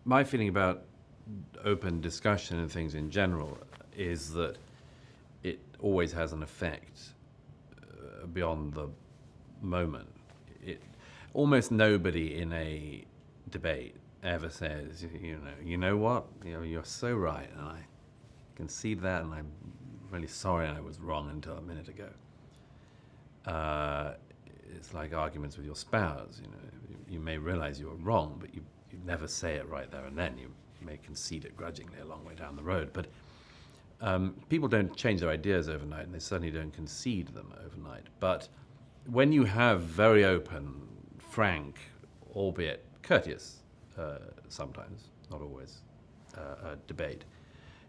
my feeling about open discussion and things in general is that it always has an effect beyond the moment. Almost nobody in a debate ever says, you know what, you're so right, and I concede that, and I'm really sorry I was wrong until a minute ago. It's like arguments with your spouse. You may realize you were wrong, but you never say it right there and then. You may concede it grudgingly a long way down the road. But people don't change their ideas overnight, and they certainly don't concede them overnight. But when you have very open, frank, albeit courteous, sometimes, not always, a debate,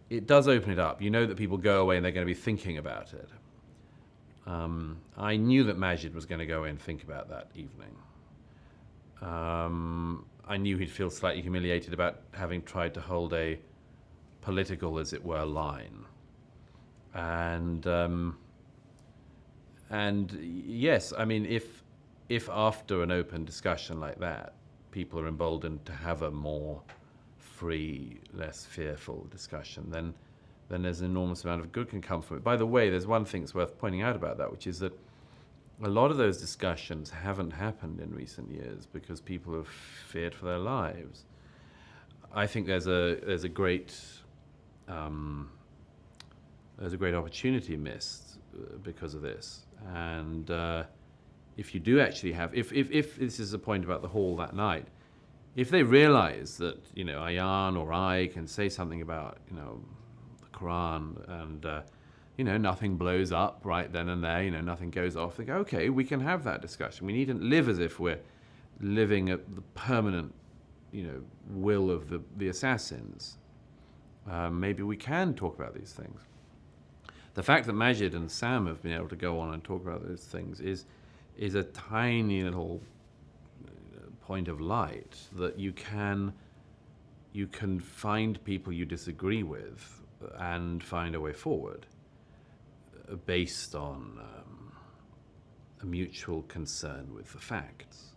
it does open it up. You know that people go away and they're going to be thinking about it. I knew that Maajid was going to go away and think about that evening. I knew he'd feel slightly humiliated about having tried to hold a political, as it were, line. And yes, I mean, if after an open discussion like that, people are emboldened to have a more free, less fearful discussion, then there's an enormous amount of good can come from it. By the way, there's one thing that's worth pointing out about that, which is that a lot of those discussions haven't happened in recent years because people have feared for their lives. I think there's a great opportunity missed because of this. And if you do actually have, if this is a point about the hall that night, if they realize that Ayan or I can say something about the Quran and nothing blows up right then and there, nothing goes off, they go, okay, we can have that discussion. We needn't live as if we're living at the permanent will of the assassins. Maybe we can talk about these things. The fact that Maajid and Sam have been able to go on and talk about those things is a tiny little point of light that you can find people you disagree with and find a way forward based on a mutual concern with the facts.